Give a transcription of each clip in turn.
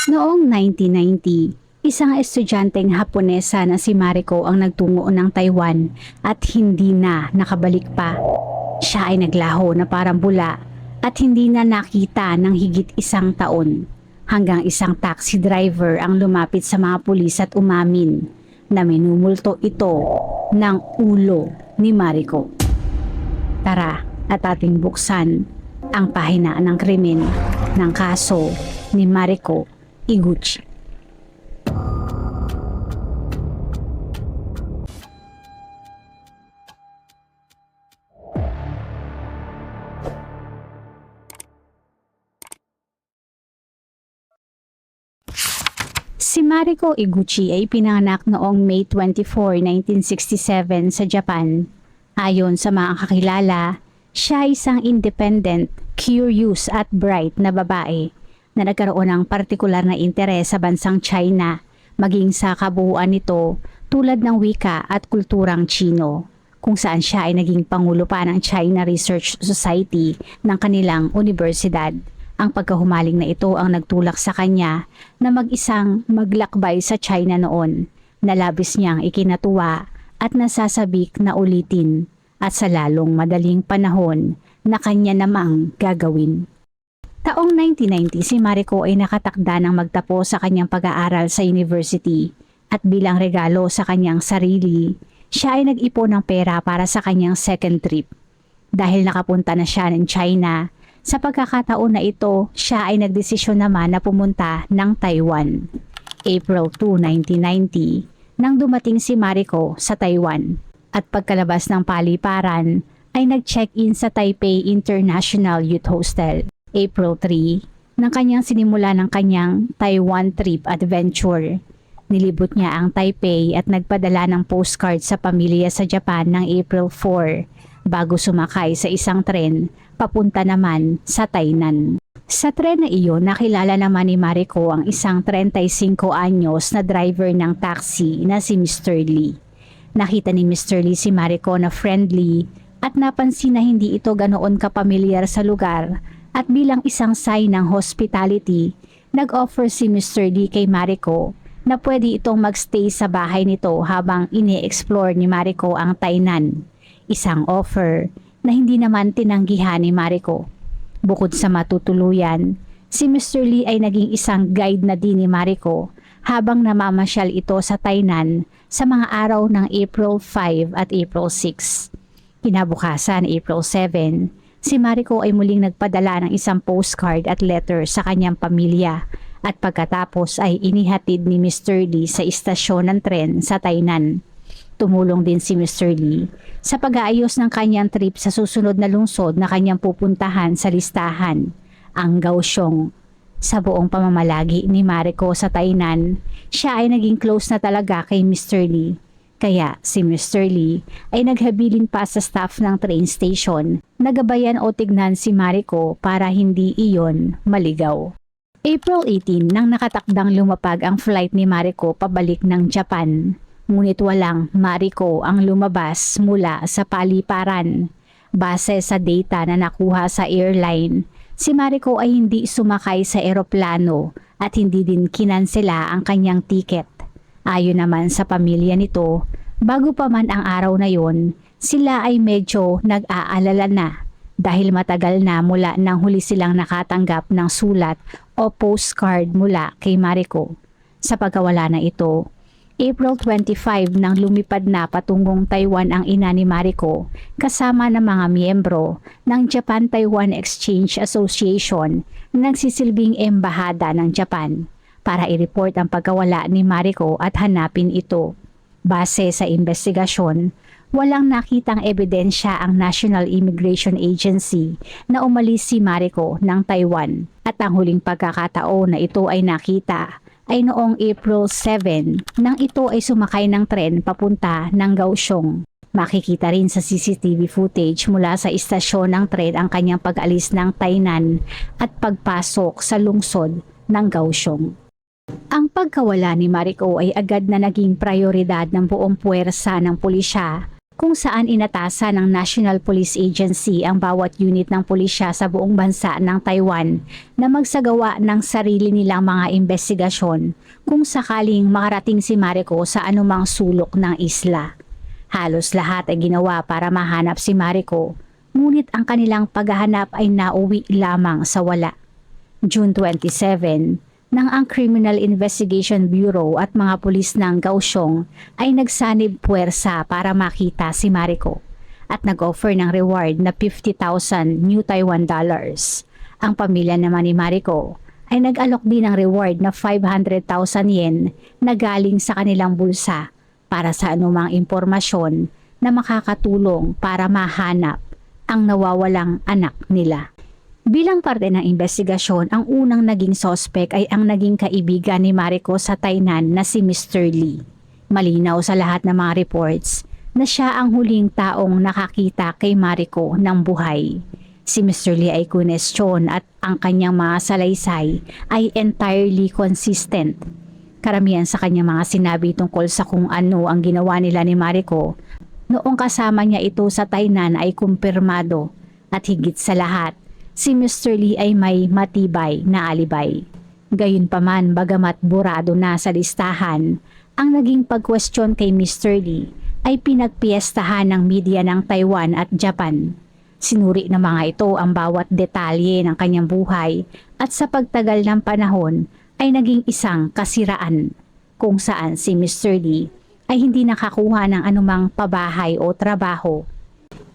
Noong 1990, isang estudyanteng Haponesa na si Mariko ang nagtungo ng Taiwan at hindi na nakabalik pa. Siya ay naglaho na parang bula at hindi na nakita ng higit isang taon hanggang isang taxi driver ang lumapit sa mga pulis at umamin na minumulto ito ng ulo ni Mariko. Tara at ating buksan ang pahina ng krimen ng kaso ni Mariko Iguchi. Si Mariko Iguchi ay pinanganak noong May 24, 1967 sa Japan. Ayon sa mga kakilala, siya ay isang independent, curious at bright na babae na nagkaroon ng partikular na interes sa bansang China, maging sa kabuuan nito tulad ng wika at kulturang Chino, kung saan siya ay naging pangulo pa ng China Research Society ng kanilang universidad. Ang pagkahumaling na ito ang nagtulak sa kanya na mag-isang maglakbay sa China noon, na labis niyang ikinatuwa at nasasabik na ulitin at sa lalong madaling panahon na kanya namang gagawin. Taong 1990, si Mariko ay nakatakda ng magtapos sa kanyang pag-aaral sa university at bilang regalo sa kanyang sarili, siya ay nag-ipon ng pera para sa kanyang second trip. Dahil nakapunta na siya ng China, sa pagkakataon na ito, siya ay nagdesisyon naman na pumunta ng Taiwan. April 2, 1990, nang dumating si Mariko sa Taiwan at pagkalabas ng paliparan ay nag-check-in sa Taipei International Youth Hostel. April 3, nang kanyang sinimula ng kanyang Taiwan trip adventure. Nilibot niya ang Taipei at nagpadala ng postcard sa pamilya sa Japan ng April 4 bago sumakay sa isang tren papunta naman sa Tainan. Sa tren na iyon, nakilala naman ni Mariko ang isang 35 anyos na driver ng taxi na si Mr. Lee. Nakita ni Mr. Lee si Mariko na friendly at napansin na hindi ito ganoon kapamilyar sa lugar. At bilang isang sign ng hospitality, nag-offer si Mr. Lee kay Mariko na pwede itong magstay sa bahay nito habang ini-explore ni Mariko ang Tainan. Isang offer na hindi naman tinanggihan ni Mariko. Bukod sa matutuluyan, si Mr. Lee ay naging isang guide na din ni Mariko habang namamasyal ito sa Tainan sa mga araw ng April 5 at April 6. Kinabukasan, April 7, si Mariko ay muling nagpadala ng isang postcard at letter sa kanyang pamilya at pagkatapos ay inihatid ni Mr. Lee sa istasyon ng tren sa Tainan. Tumulong din si Mr. Lee sa pag-aayos ng kanyang trip sa susunod na lungsod na kanyang pupuntahan sa listahan, ang Kaohsiung. Sa buong pamamalagi ni Mariko sa Tainan, siya ay naging close na talaga kay Mr. Lee. Kaya si Mr. Lee ay naghabilin pa sa staff ng train station na gabayan o tignan si Mariko para hindi iyon maligaw. April 18 nang nakatakdang lumapag ang flight ni Mariko pabalik ng Japan. Ngunit walang Mariko ang lumabas mula sa paliparan. Base sa data na nakuha sa airline, si Mariko ay hindi sumakay sa eroplano at hindi din kinansela ang kanyang tiket. Ayon naman sa pamilya nito, bago pa man ang araw na yon, sila ay medyo nag-aalala na dahil matagal na mula nang huli silang nakatanggap ng sulat o postcard mula kay Mariko. Sa pagkawala na ito, April 25 nang lumipad na patungong Taiwan ang ina ni Mariko kasama ng mga miyembro ng Japan-Taiwan Exchange Association na nagsisilbing embahada ng Japan para i-report ang pagkawala ni Mariko at hanapin ito. Base sa investigasyon, walang nakitang ebidensya ang National Immigration Agency na umalis si Mariko ng Taiwan at ang huling pagkakataon na ito ay nakita ay noong April 7 nang ito ay sumakay ng tren papunta ng Kaohsiung. Makikita rin sa CCTV footage mula sa istasyon ng tren ang kanyang pag-alis ng Tainan at pagpasok sa lungsod ng Kaohsiung. Ang pagkawala ni Mariko ay agad na naging prioridad ng buong puwersa ng pulisya kung saan inatasan ng National Police Agency ang bawat unit ng pulisya sa buong bansa ng Taiwan na magsagawa ng sarili nilang mga investigasyon kung sakaling makarating si Mariko sa anumang sulok ng isla. Halos lahat ay ginawa para mahanap si Mariko, ngunit ang kanilang paghahanap ay nauwi lamang sa wala. June 27, nang ang Criminal Investigation Bureau at mga pulis ng Kaohsiung ay nagsanib puwersa para makita si Mariko at nag-offer ng reward na 50,000 New Taiwan dollars. Ang pamilya naman ni Mariko ay nag-alok din ng reward na 500,000 yen na galing sa kanilang bulsa para sa anumang impormasyon na makakatulong para mahanap ang nawawalang anak nila. Bilang parte ng investigasyon, ang unang naging suspect ay ang naging kaibigan ni Mariko sa Tainan na si Mr. Lee. Malinaw sa lahat ng mga reports na siya ang huling taong nakakita kay Mariko ng buhay. Si Mr. Lee ay kunestyon at ang kanyang mga salaysay ay entirely consistent. Karamihan sa kanyang mga sinabi tungkol sa kung ano ang ginawa nila ni Mariko noong kasama niya ito sa Tainan ay kumpirmado at higit sa lahat, si Mr. Lee ay may matibay na alibay. Gayunpaman, bagamat burado na sa listahan, ang naging pag-question kay Mr. Lee ay pinagpiestahan ng media ng Taiwan at Japan. Sinuri ng mga ito ang bawat detalye ng kanyang buhay at sa pagtagal ng panahon ay naging isang kasiraan kung saan si Mr. Lee ay hindi nakakuha ng anumang pabahay o trabaho.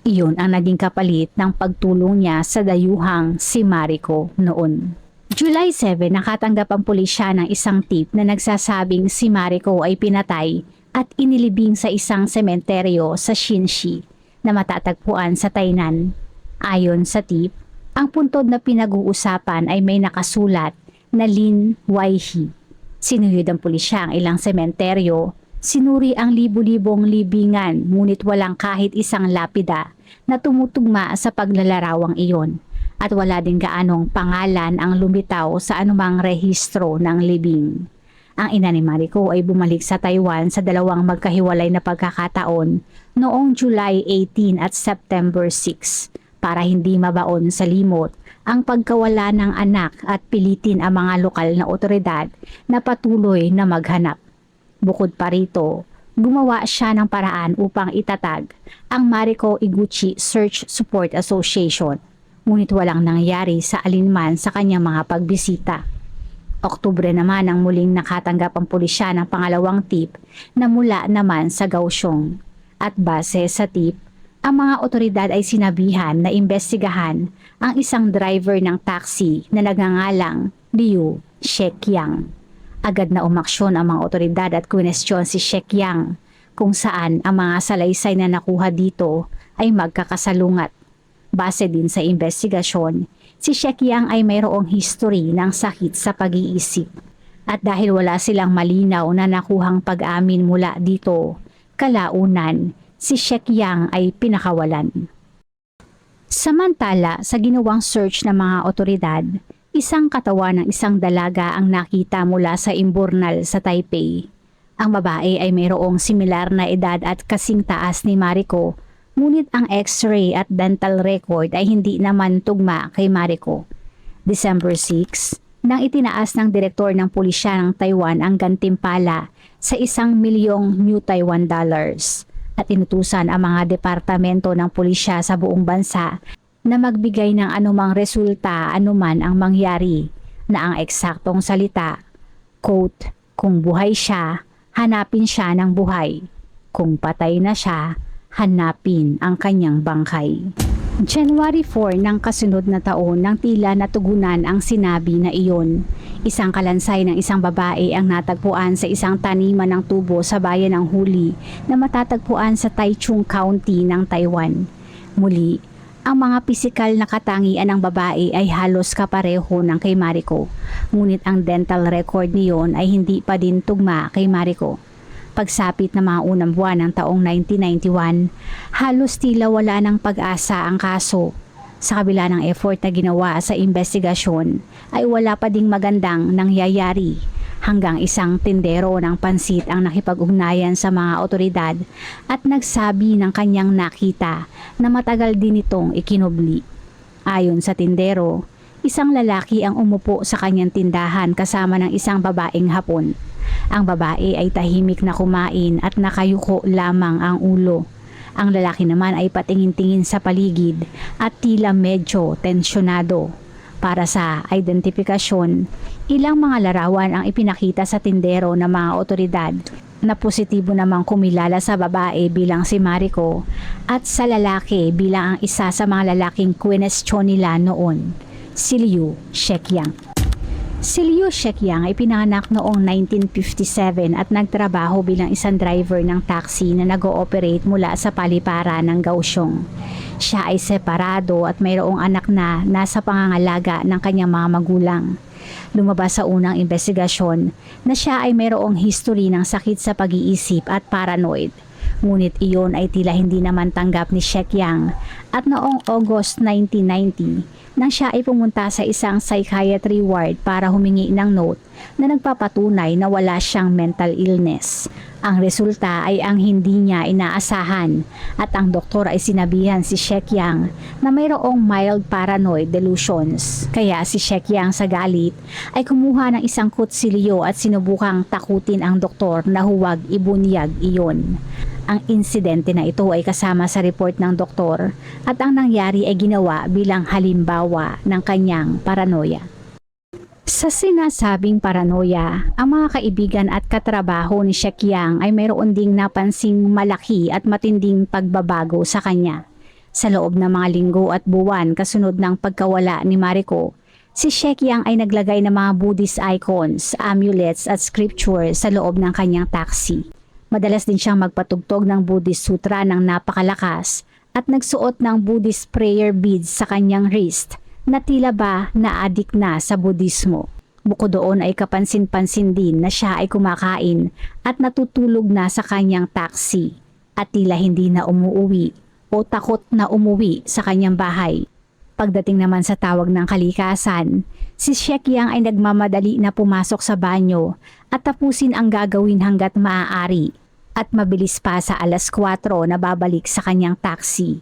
Iyon ang naging kapalit ng pagtulong niya sa dayuhang si Mariko noon. July 7, nakatanggap ang pulisya ng isang tip na nagsasabing si Mariko ay pinatay at inilibing sa isang sementeryo sa Xinxi na matatagpuan sa Tainan. Ayon sa tip, ang puntod na pinag-uusapan ay may nakasulat na Lin Waihi. Sinuyod ang pulisya ang ilang sementeryo. Sinuri ang libu-libong libingan ngunit walang kahit isang lapida na tumutugma sa paglalarawang iyon at wala din gaanong pangalan ang lumitaw sa anumang rehistro ng libing. Ang ina ni Mariko ay bumalik sa Taiwan sa dalawang magkahiwalay na pagkakataon noong July 18 at September 6 para hindi mabaon sa limot ang pagkawala ng anak at pilitin ang mga lokal na otoridad na patuloy na maghanap. Bukod pa rito, gumawa siya ng paraan upang itatag ang Mariko Iguchi Search Support Association, ngunit walang nangyari sa alinman sa kanyang mga pagbisita. Oktubre naman ang muling nakatanggap ang pulisya ng pangalawang tip na mula naman sa Kaohsiung. At base sa tip, ang mga otoridad ay sinabihan na imbestigahan ang isang driver ng taxi na nagngangalang Liu Shekyang. Agad na umaksyon ang mga otoridad at kwinestyon si Shekyang kung saan ang mga salaysay na nakuha dito ay magkakasalungat. Base din sa investigasyon, si Shekyang ay mayroong history ng sakit sa pag-iisip. At dahil wala silang malinaw na nakuhang pag-amin mula dito, kalaunan, si Shekyang ay pinakawalan. Samantala, sa ginawang search ng mga otoridad, isang katawan ng isang dalaga ang nakita mula sa imburnal sa Taipei. Ang babae ay mayroong similar na edad at kasing taas ni Mariko, ngunit ang x-ray at dental record ay hindi naman tugma kay Mariko. December 6, nang itinaas ng direktor ng pulisya ng Taiwan ang gantimpala sa 1 milyong New Taiwan dollars at inutusan ang mga departamento ng pulisya sa buong bansa na magbigay ng anumang resulta anuman ang mangyari na ang eksaktong salita, quote, kung buhay siya, hanapin siya ng buhay. Kung patay na siya, hanapin ang kanyang bangkay. January 4 ng kasunod na taon nang tila natugunan ang sinabi na iyon. Isang kalansay ng isang babae ang natagpuan sa isang taniman ng tubo sa bayan ng Huli na matatagpuan sa Taichung County ng Taiwan. Muli, ang mga pisikal na katangian ng babae ay halos kapareho ng kay Mariko, ngunit ang dental record niyon ay hindi pa din tugma kay Mariko. Pagsapit ng mga unang buwan ng taong 1991, halos tila wala ng pag-asa ang kaso. Sa kabila ng effort na ginawa sa investigasyon, ay wala pa ding magandang nangyayari. hanggang isang tindero ng pansit ang nakipag-ugnayan sa mga otoridad at nagsabi ng kanyang nakita na matagal din itong ikinubli. Ayon sa tindero, isang lalaki ang umupo sa kanyang tindahan kasama ng isang babaeng Hapon. Ang babae ay tahimik na kumain at nakayuko lamang ang ulo. Ang lalaki naman ay patingin-tingin sa paligid at tila medyo tensyonado. Para sa identifikasyon, ilang mga larawan ang ipinakita sa tindero ng mga otoridad na positibo namang kumilala sa babae bilang si Marico at sa lalaki bilang ang isa sa mga lalaking kwinestyon nila noon, si Liu Shekyang. Si Liu Shekyang ay pinanganak noong 1957 at nagtrabaho bilang isang driver ng taxi na nag-ooperate mula sa paliparan ng Kaohsiung. Siya ay separado at mayroong anak na nasa pangangalaga ng kanyang mga magulang. Lumabas sa unang investigasyon na siya ay mayroong history ng sakit sa pag-iisip at paranoid. Ngunit iyon ay tila hindi naman tanggap ni Shekyang at noong August 1990 nang siya ay pumunta sa isang psychiatry ward para humingi ng note na nagpapatunay na wala siyang mental illness. Ang resulta ay ang hindi niya inaasahan at ang doktor ay sinabihan si Shekyang na mayroong mild paranoid delusions. Kaya si Shekyang sa galit ay kumuha ng isang kutsilyo at sinubukang takutin ang doktor na huwag ibunyag iyon. Ang insidente na ito ay kasama sa report ng doktor at ang nangyari ay ginawa bilang halimbawa ng kanyang paranoia. Sa sinasabing paranoia, ang mga kaibigan at katrabaho ni Shekyang ay mayroon ding napansing malaki at matinding pagbabago sa kanya. Sa loob ng mga linggo at buwan kasunod ng pagkawala ni Marico, si Shekyang ay naglagay ng mga Buddhist icons, amulets at scriptures sa loob ng kanyang taxi. Madalas din siyang magpatugtog ng Buddhist sutra ng napakalakas at nagsuot ng Buddhist prayer beads sa kanyang wrist na tila ba na-addict na sa Buddhismo. Bukod doon ay kapansin-pansin din na siya ay kumakain at natutulog na sa kanyang taxi at tila hindi na umuuwi o takot na umuwi sa kanyang bahay. Pagdating naman sa tawag ng kalikasan, si Shekyang ay nagmamadali na pumasok sa banyo at tapusin ang gagawin hanggat maaari at mabilis pa sa 4:00 na babalik sa kanyang taxi.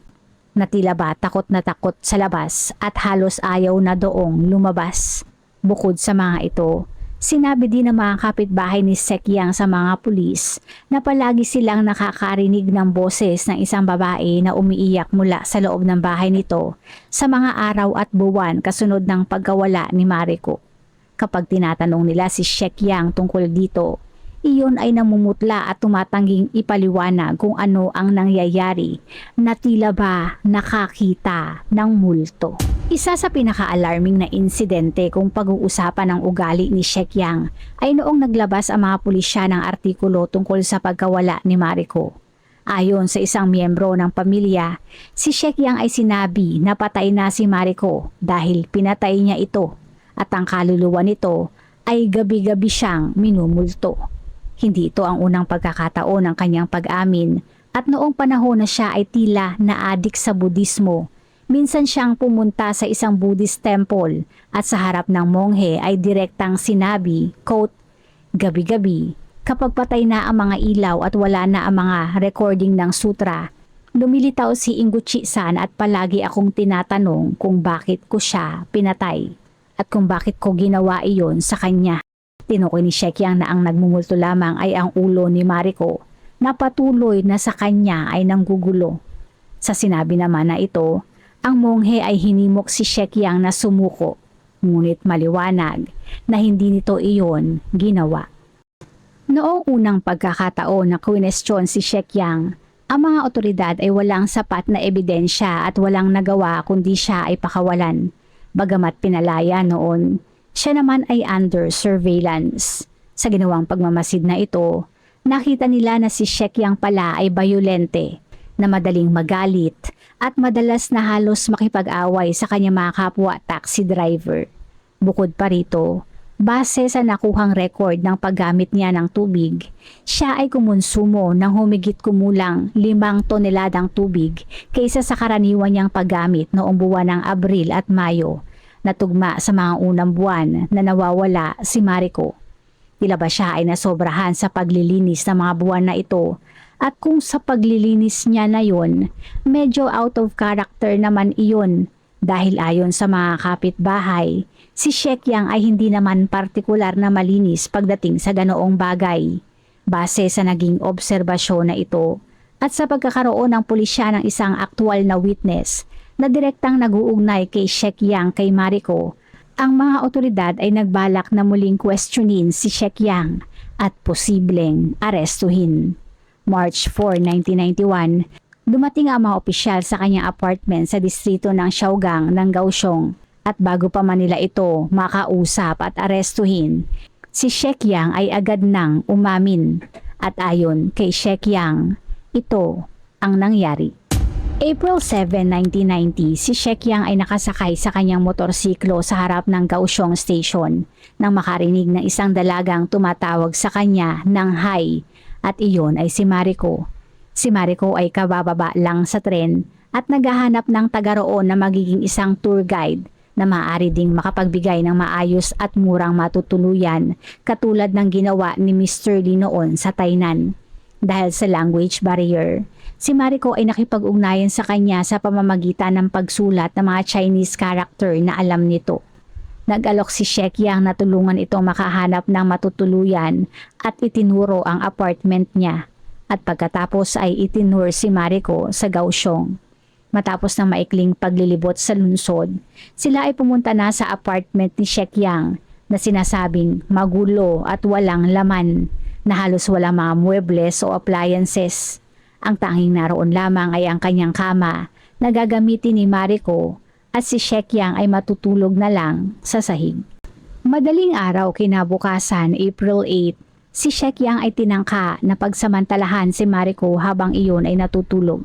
Na tila ba takot na takot sa labas at halos ayaw na doong lumabas. Bukod sa mga ito, sinabi din ng mga kapitbahay ni Shekyang sa mga pulis na palagi silang nakakarinig ng boses ng isang babae na umiiyak mula sa loob ng bahay nito sa mga araw at buwan kasunod ng pagkawala ni Marico. Kapag tinatanong nila si Shekyang tungkol dito, iyon ay namumutla at tumatangging ipaliwanag kung ano ang nangyayari na tila ba nakakita ng multo. Isa sa pinaka-alarming na insidente kung pag-uusapan ng ugali ni Shekyang ay noong naglabas ang mga pulisya ng artikulo tungkol sa pagkawala ni Marico. Ayon sa isang miyembro ng pamilya, si Shekyang ay sinabi na patay na si Marico dahil pinatay niya ito at ang kaluluwa nito ay gabi-gabi siyang minumulto. Hindi ito ang unang pagkakataon ng kanyang pag-amin at noong panahon na siya ay tila na-addict sa Budismo, minsan siyang pumunta sa isang Buddhist temple at sa harap ng monghe ay direktang sinabi, quote, "Gabi-gabi, kapag patay na ang mga ilaw at wala na ang mga recording ng sutra, lumilitaw si Inguchi-san at palagi akong tinatanong kung bakit ko siya pinatay at kung bakit ko ginawa iyon sa kanya." Tinukoy ni Shekyang na ang nagmumulto lamang ay ang ulo ni Marico na patuloy na sa kanya ay nanggugulo. Sa sinabi naman na ito, ang monghe ay hinimok si Shekyang na sumuko, ngunit maliwanag na hindi nito iyon ginawa. Noong unang pagkakataon na kwinestyon si Shekyang, ang mga otoridad ay walang sapat na ebidensya at walang nagawa kundi siya ay pakawalan. Bagamat pinalaya noon, siya naman ay under surveillance. Sa ginawang pagmamasid na ito, nakita nila na si Shekyang pala ay bayolente, na madaling magalit at madalas na halos makipag-away sa kanyang mga kapwa taxi driver. Bukod pa rito, base sa nakuhang record ng paggamit niya ng tubig, siya ay kumonsumo ng humigit kumulang 5 toneladang tubig kaysa sa karaniwan niyang paggamit noong buwan ng Abril at Mayo, na tugma sa mga unang buwan na nawawala si Marico. Tila ba siya ay nasobrahan sa paglilinis ng mga buwan na ito, at kung sa paglilinis niya na yon, medyo out of character naman iyon dahil ayon sa mga kapitbahay, si Shekyang ay hindi naman partikular na malinis pagdating sa ganoong bagay. Base sa naging obserbasyon na ito at sa pagkakaroon ng pulisya ng isang aktwal na witness na direktang nag-uugnay kay Shekyang kay Mariko, ang mga otoridad ay nagbalak na muling questionin si Shekyang at posibleng arestuhin. March 4, 1991, dumating ang mga opisyal sa kanyang apartment sa distrito ng Siaogang ng Kaohsiung at bago pa man nila ito makausap at arestuhin, si Shekyang ay agad nang umamin at ayon kay Shekyang, ito ang nangyari. April 7, 1990, si Shekyang ay nakasakay sa kanyang motorsiklo sa harap ng Kaohsiung Station nang makarinig ng isang dalagang tumatawag sa kanya ng hi at iyon ay si Mariko. Si Mariko ay kabababa lang sa tren at naghahanap ng taga roon na magiging isang tour guide na maaari ding makapagbigay ng maayos at murang matutuluyan katulad ng ginawa ni Mr. Lee noon sa Tainan. Dahil sa language barrier, si Mariko ay nakipag-ugnayan sa kanya sa pamamagitan ng pagsulat ng mga Chinese character na alam nito. Nag-alok si Shekyang na tulungan ito makahanap ng matutuluyan at itinuro ang apartment niya. At pagkatapos ay itinur si Mariko sa Kaohsiung. Matapos ng maikling paglilibot sa lungsod, sila ay pumunta na sa apartment ni Shekyang na sinasabing magulo at walang laman, na halos walang mga muebles o appliances. Ang tanging naroon lamang ay ang kanyang kama na gagamitin ni Mariko at si Shekyang ay matutulog na lang sa sahig. Madaling araw kinabukasan, April 8, si Shekyang ay tinangka na pagsamantalahan si Mariko habang iyon ay natutulog.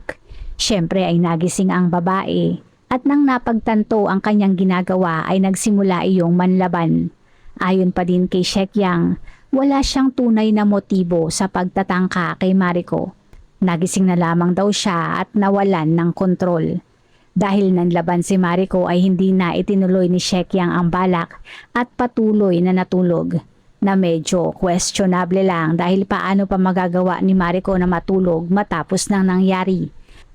Siyempre ay nagising ang babae at nang napagtanto ang kanyang ginagawa ay nagsimula iyong manlaban. Ayon pa din kay Shekyang, wala siyang tunay na motibo sa pagtatangka kay Mariko. Nagising na lamang daw siya at nawalan ng kontrol. Dahil nanlaban si Mariko ay hindi na itinuloy ni Shekyang ang balak at patuloy na natulog. Na medyo questionable lang dahil paano pa magagawa ni Mariko na matulog matapos nang nangyari.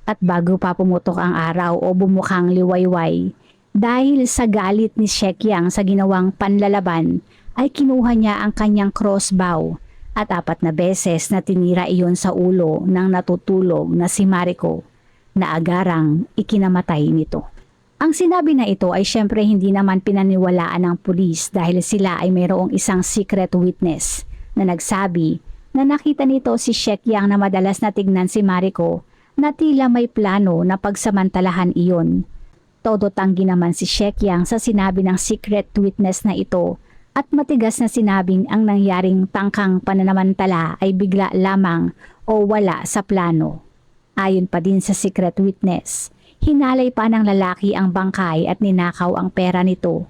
At bago pa pumutok ang araw o bumukhang liwayway, dahil sa galit ni Shekyang sa ginawang panlalaban, ay kinuha niya ang kanyang crossbow at 4 na beses na tinira iyon sa ulo ng natutulog na si Mariko na agarang ikinamatay nito. Ang sinabi na ito ay syempre hindi naman pinaniwalaan ng pulis dahil sila ay mayroong isang secret witness na nagsabi na nakita nito si Shekyang na madalas na tignan si Mariko na tila may plano na pagsamantalahan iyon. Todo tanggi naman si Shekyang sa sinabi ng secret witness na ito at matigas na sinabing ang nangyaring tangkang pananamantala ay bigla lamang o wala sa plano. Ayon pa din sa secret witness, hinalay pa ng lalaki ang bangkay at ninakaw ang pera nito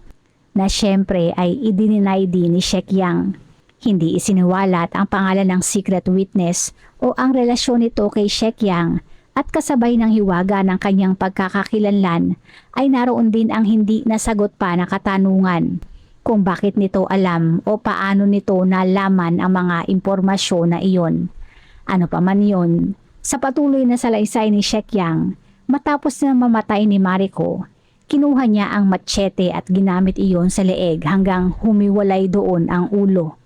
na syempre ay idininay din ni Shekyang. Hindi isiniwalat ang pangalan ng secret witness o ang relasyon nito kay Shekyang at kasabay ng hiwaga ng kanyang pagkakakilanlan ay naroon din ang hindi nasagot pa na katanungan kung bakit nito alam o paano nito nalaman ang mga impormasyon na iyon. Ano pa man yun, sa patuloy na salaysay ni Shekyang, matapos na mamatay ni Mariko, kinuha niya ang machete at ginamit iyon sa leeg hanggang humiwalay doon ang ulo.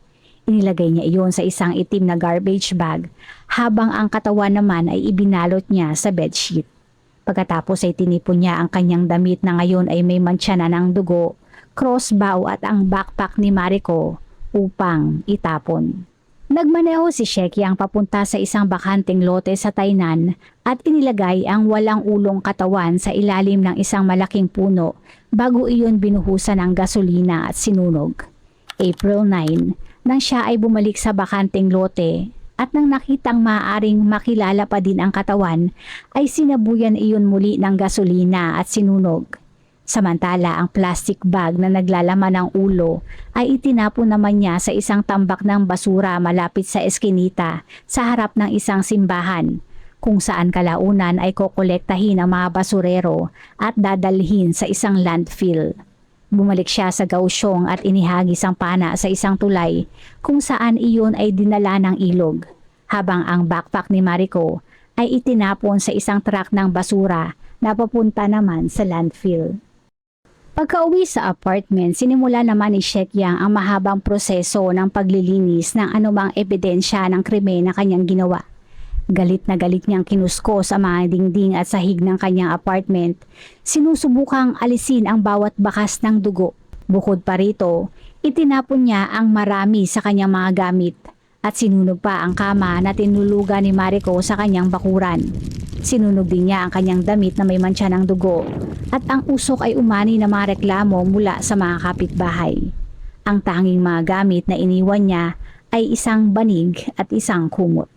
Inilagay niya iyon sa isang itim na garbage bag habang ang katawan naman ay ibinalot niya sa bedsheet. Pagkatapos ay tinipon niya ang kanyang damit na ngayon ay may mantsa na ng dugo, crossbow at ang backpack ni Mariko upang itapon. Nagmaneho si Shekyang papunta sa isang bakanteng lote sa Tainan at inilagay ang walang ulong katawan sa ilalim ng isang malaking puno bago iyon binuhusan ng gasolina at sinunog. April 9, nang siya ay bumalik sa bakanteng lote at nang nakitang maaaring makilala pa din ang katawan ay sinabuyan iyon muli ng gasolina at sinunog. Samantala ang plastic bag na naglalaman ng ulo ay itinapon naman niya sa isang tambak ng basura malapit sa eskinita sa harap ng isang simbahan kung saan kalaunan ay kokolektahin ang mga basurero at dadalhin sa isang landfill. Bumalik siya sa Kaohsiung at inihagis ang pana sa isang tulay kung saan iyon ay dinala ng ilog, habang ang backpack ni Mariko ay itinapon sa isang truck ng basura na papunta naman sa landfill. Pagka-uwi sa apartment, sinimula naman ni Shekyang ang mahabang proseso ng paglilinis ng anumang ebidensya ng krimen na kanyang ginawa. Galit na galit niyang kinuskos ang mga dingding at sahig ng kanyang apartment. Sinusubukang alisin ang bawat bakas ng dugo. Bukod pa rito, itinapon niya ang marami sa kanyang mga gamit at sinunog pa ang kama na tinulugan ni Mariko sa kanyang bakuran. Sinunog din niya ang kanyang damit na may mantsa ng dugo at ang usok ay umani na mga reklamo mula sa mga kapitbahay. Ang tanging mga gamit na iniwan niya ay isang banig at isang kumot.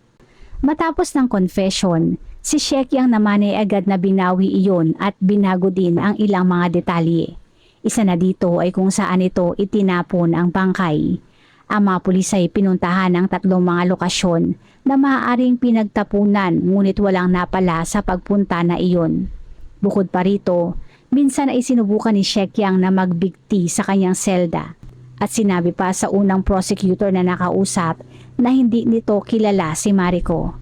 Matapos ng confession, si Shekyang naman ay agad na binawi iyon at binago din ang ilang mga detalye. Isa na dito ay kung saan ito itinapon ang bangkay. Ang mga pulis ay pinuntahan ng 3 mga lokasyon na maaaring pinagtapunan ngunit walang napala sa pagpunta na iyon. Bukod pa rito, minsan ay sinubukan ni Shekyang na magbigti sa kanyang selda at sinabi pa sa unang prosecutor na nakausap na hindi nito kilala si Mariko.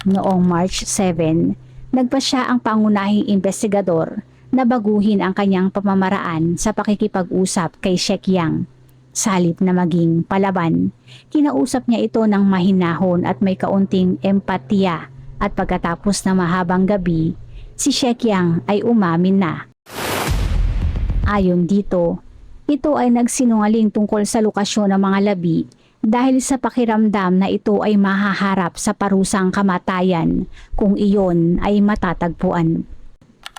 Noong March 7, nagpasya ang pangunahing investigador na baguhin ang kanyang pamamaraan sa pakikipag-usap kay Shekyang. Sa halip na maging palaban, kinausap niya ito ng mahinahon at may kaunting empatiya at pagkatapos ng mahabang gabi, si Shekyang ay umamin na. Ayon dito, ito ay nagsinungaling tungkol sa lokasyon ng mga labi dahil sa pakiramdam na ito ay mahaharap sa parusang kamatayan kung iyon ay matatagpuan.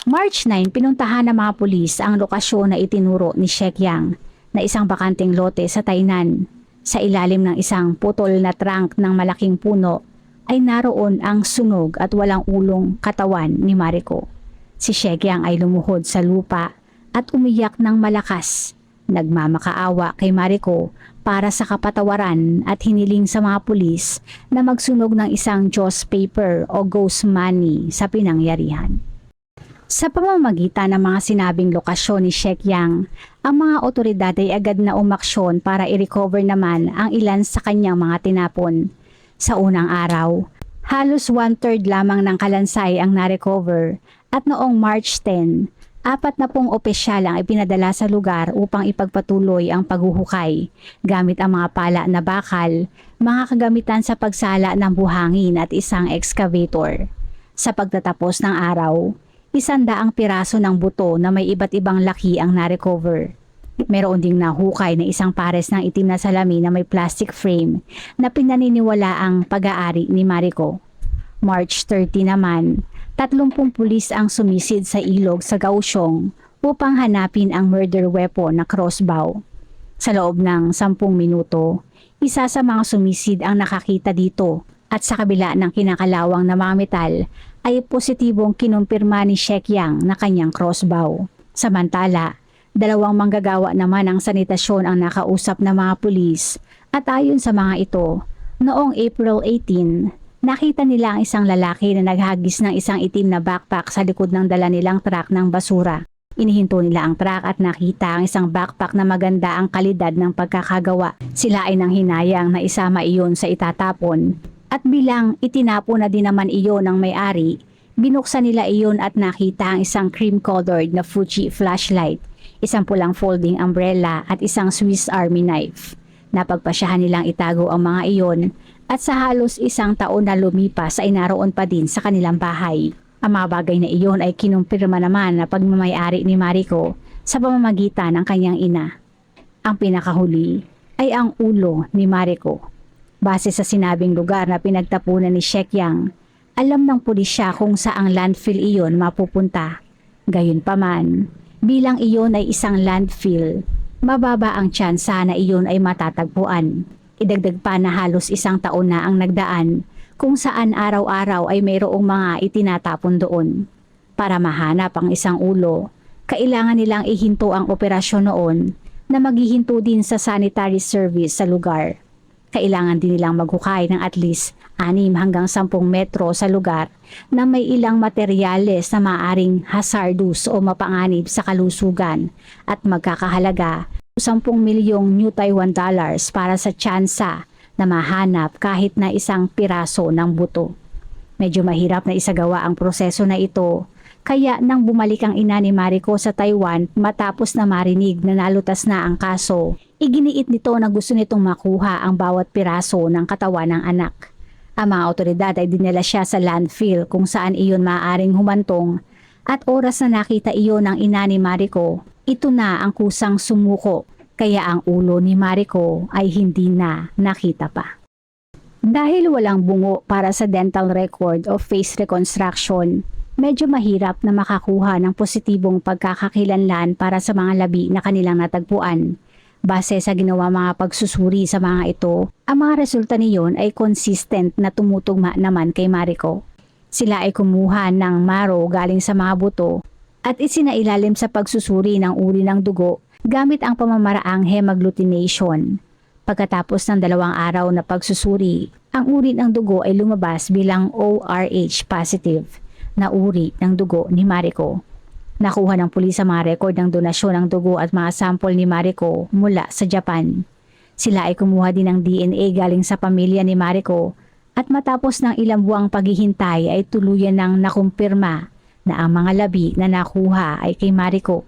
March 9, pinuntahan ng mga pulis ang lokasyon na itinuro ni Shekyang na isang bakanteng lote sa Tainan. Sa ilalim ng isang putol na trunk ng malaking puno ay naroon ang sunog at walang ulong katawan ni Mariko. Si Shekyang ay lumuhod sa lupa at umiyak ng malakas. Nagmamakaawa kay Mariko para sa kapatawaran at hiniling sa mga pulis na magsunog ng isang Joss paper o ghost money sa pinangyarihan. Sa pamamagitan ng mga sinabing lokasyon ni Shekyang, ang mga otoridad ay agad na umaksyon para i-recover naman ang ilan sa kanyang mga tinapon. Sa unang araw, halos 1/3 lamang ng kalansay ang na-recover at noong March 10, 40 opisyal ang ipinadala sa lugar upang ipagpatuloy ang paghuhukay gamit ang mga pala na bakal, mga kagamitan sa pagsala ng buhangin at isang excavator. Sa pagtatapos ng araw, 100 piraso ng buto na may iba't ibang laki ang na-recover. Meron ding nahukay na isang pares ng itim na salamin na may plastic frame na pinaniniwala ang pag-aari ni Mariko. March 30 naman, 30 pulis ang sumisid sa ilog sa Kaohsiung upang hanapin ang murder weapon na crossbow. Sa loob ng 10 minuto, isa sa mga sumisid ang nakakita dito at sa kabila ng kinakalawang na mga metal ay positibong kinumpirma ni Shekyang na kanyang crossbow. Samantala, 2 manggagawa naman ang sanitasyon ang nakausap ng mga pulis at ayon sa mga ito, noong April 18, nakita nila ang isang lalaki na naghagis ng isang itim na backpack sa likod ng dala nilang truck ng basura. Inihinto nila ang truck at nakita ang isang backpack na maganda ang kalidad ng pagkakagawa. Sila ay nanghinayang na isama iyon sa itatapon. At bilang itinapo na din naman iyon ng may-ari, binuksan nila iyon at nakita ang isang cream-colored na Fuji flashlight, isang pulang folding umbrella at isang Swiss Army knife. Napagpasyahan nilang itago ang mga iyon at sa halos 1 taon na lumipas ay naroon pa din sa kanilang bahay. Ang mga bagay na iyon ay kinumpirma naman na pagmamayari ni Mariko sa pamamagitan ng kanyang ina. Ang pinakahuli ay ang ulo ni Mariko. Base sa sinabing lugar na pinagtapunan ni Shekyang, alam ng pulisya kung saang landfill iyon mapupunta. Gayunpaman, bilang iyon ay isang landfill, mababa ang tsansa na iyon ay matatagpuan. Idagdag pa na halos 1 taon na ang nagdaan kung saan araw-araw ay mayroong mga itinatapon doon. Para mahanap ang isang ulo, kailangan nilang ihinto ang operasyon noon na maghihinto din sa sanitary service sa lugar. Kailangan din nilang maghukay ng at least 6 hanggang 10 metro sa lugar na may ilang materyales na maaring hazardous o mapanganib sa kalusugan at magkakahalaga 10 milyong New Taiwan dollars para sa tsansa na mahanap kahit na isang piraso ng buto. Medyo mahirap na isagawa ang proseso na ito, kaya nang bumalik ang ina ni Marico sa Taiwan matapos na marinig na nalutas na ang kaso, iginiit nito na gusto nitong makuha ang bawat piraso ng katawan ng anak. Ang mga otoridad ay dinala siya sa landfill kung saan iyon maaaring humantong at oras na nakita iyon ng ina ni Marico, ito na ang kusang sumuko kaya ang ulo ni Marico ay hindi na nakita pa. Dahil walang bungo para sa dental record o face reconstruction, medyo mahirap na makakuha ng positibong pagkakakilanlan para sa mga labi na kanilang natagpuan. Base sa ginawa mga pagsusuri sa mga ito, ang mga resulta niyon ay consistent na tumutugma naman kay Marico. Sila ay kumuha ng marrow galing sa mga buto at isinailalim sa pagsusuri ng uri ng dugo gamit ang pamamaraang hemagglutination. Pagkatapos ng 2 araw na pagsusuri, ang uri ng dugo ay lumabas bilang ORH positive na uri ng dugo ni Marico. Nakuha ng pulis ang mga record ng donasyon ng dugo at mga sample ni Marico mula sa Japan. Sila ay kumuha din ng DNA galing sa pamilya ni Marico at matapos ng ilang buwang paghihintay ay tuluyan ng nakumpirma na ang mga labi na nakuha ay kay Marico.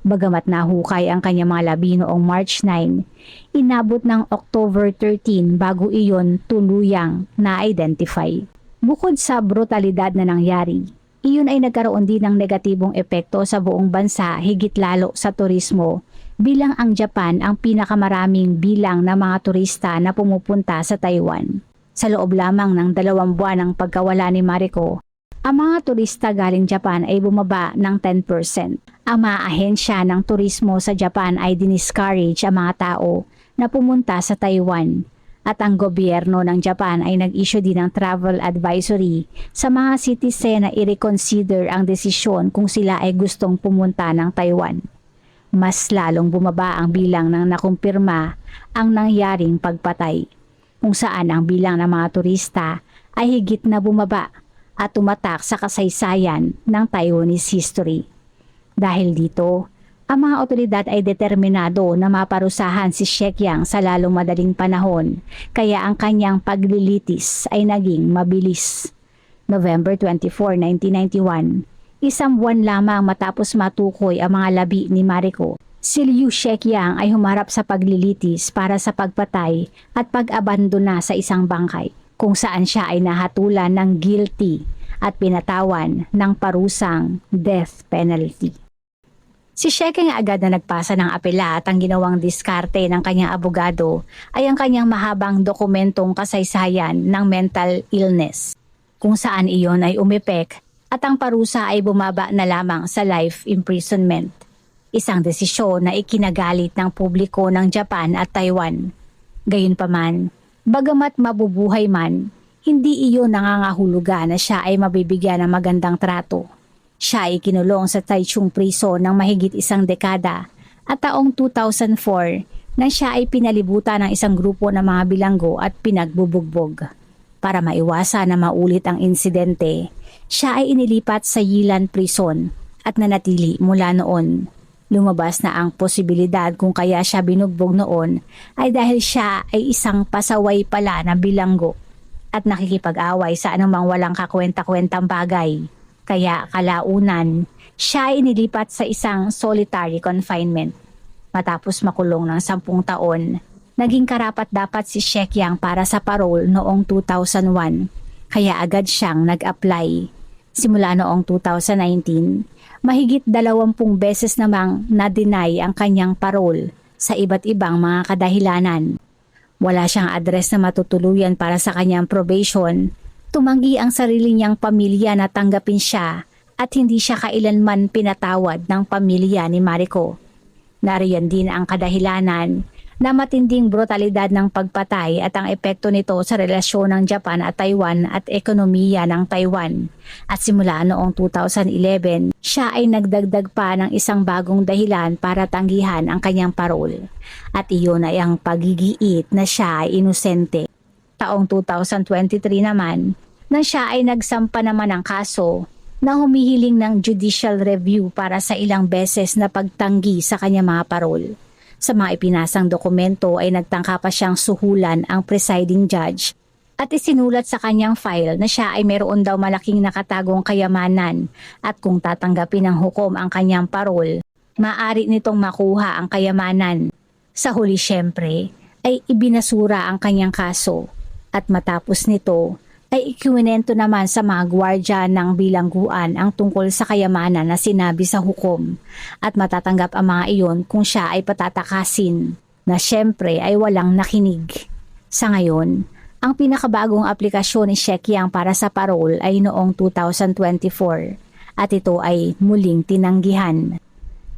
Bagamat nahukay ang kanyang mga labi noong March 9, inabot ng October 13 bago iyon tuluyang na-identify. Bukod sa brutalidad na nangyari, iyon ay nagkaroon din ng negatibong epekto sa buong bansa higit lalo sa turismo bilang ang Japan ang pinakamaraming bilang ng mga turista na pumupunta sa Taiwan. Sa loob lamang ng 2 buwan ng pagkawala ni Marico, ang mga turista galing Japan ay bumaba ng 10%. Ang mga ahensya ng turismo sa Japan ay diniscourage ang mga tao na pumunta sa Taiwan. At ang gobyerno ng Japan ay nag-issue din ng travel advisory sa mga citizen na i-reconsider ang desisyon kung sila ay gustong pumunta ng Taiwan. Mas lalong bumaba ang bilang ng nakumpirma ang nangyaring pagpatay, kung saan ang bilang ng mga turista ay higit na bumaba at tumatak sa kasaysayan ng Taiwanese history. Dahil dito, ang mga otoridad ay determinado na maparusahan si Shekyang sa lalong madaling panahon, kaya ang kanyang paglilitis ay naging mabilis. November 24, 1991, 1 buwan lamang matapos matukoy ang mga labi ni Marico, si Liu Shekyang ay humarap sa paglilitis para sa pagpatay at pag-abandona sa isang bangkay, kung saan siya ay nahatulan ng guilty at pinatawan ng parusang death penalty. Si Shekyang agad na nagpasa ng apela at ang ginawang diskarte ng kanyang abogado ay ang kanyang mahabang dokumentong kasaysayan ng mental illness, kung saan iyon ay umepek at ang parusa ay bumaba na lamang sa life imprisonment. Isang desisyon na ikinagalit ng publiko ng Japan at Taiwan. Gayunpaman, bagamat mabubuhay man, hindi iyon nangangahulugan na siya ay mabibigyan ng magandang trato. Siya ay kinulong sa Taichung Prison ng mahigit 1 dekada at taong 2004 na siya ay pinalibutan ng isang grupo ng mga bilanggo at pinagbubugbog. Para maiwasan na maulit ang insidente, siya ay inilipat sa Yilan Prison at nanatili mula noon. Lumabas na ang posibilidad kung kaya siya binugbog noon ay dahil siya ay isang pasaway pala na bilanggo at nakikipag-away sa anumang walang kakwenta-kwentang bagay. Kaya kalaunan, siya ay inilipat sa isang solitary confinement. Matapos makulong ng 10 taon, naging karapat-dapat si Shekyang para sa parole noong 2001, kaya agad siyang nag-apply. Simula noong 2019, mahigit 20 beses namang na-deny ang kanyang parole sa iba't ibang mga kadahilanan. Wala siyang address na matutuluyan para sa kanyang probation. Tumanggi ang sarili niyang pamilya na tanggapin siya at hindi siya kailanman pinatawad ng pamilya ni Marico. Nariyan din ang kadahilanan na matinding brutalidad ng pagpatay at ang epekto nito sa relasyon ng Japan at Taiwan at ekonomiya ng Taiwan. At simula noong 2011, siya ay nagdagdag pa ng isang bagong dahilan para tanggihan ang kanyang parol. At iyon ay ang pagigiit na siya ay inosente. Taong 2023 naman, na siya ay nagsampa naman ng kaso na humihiling ng judicial review para sa ilang beses na pagtanggi sa kanyang mga parol. Sa mga ipinasang dokumento ay nagtangka pa siyang suhulan ang presiding judge at isinulat sa kanyang file na siya ay meron daw malaking nakatagong kayamanan at kung tatanggapin ng hukom ang kanyang parol, maaari nitong makuha ang kayamanan. Sa huli syempre ay ibinasura ang kanyang kaso at matapos nito ay ikiwinento naman sa mga gwardya ng bilangguan ang tungkol sa kayamanan na sinabi sa hukom at matatanggap ang mga iyon kung siya ay patatakasin na syempre ay walang nakinig. Sa ngayon, ang pinakabagong aplikasyon ni Shekyang para sa parol ay noong 2024 at ito ay muling tinanggihan.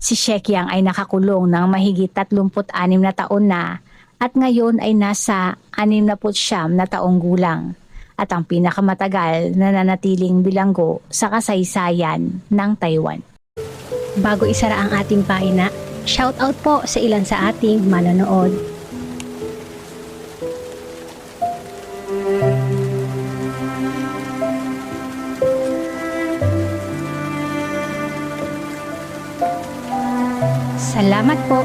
Si Shekyang ay nakakulong ng mahigit 36 na taon na at ngayon ay nasa 69 na taong gulang. At ang pinakamatagal na nanatiling bilanggo sa kasaysayan ng Taiwan. Bago isara ang ating pahina, shoutout po sa ilan sa ating manonood. Salamat po!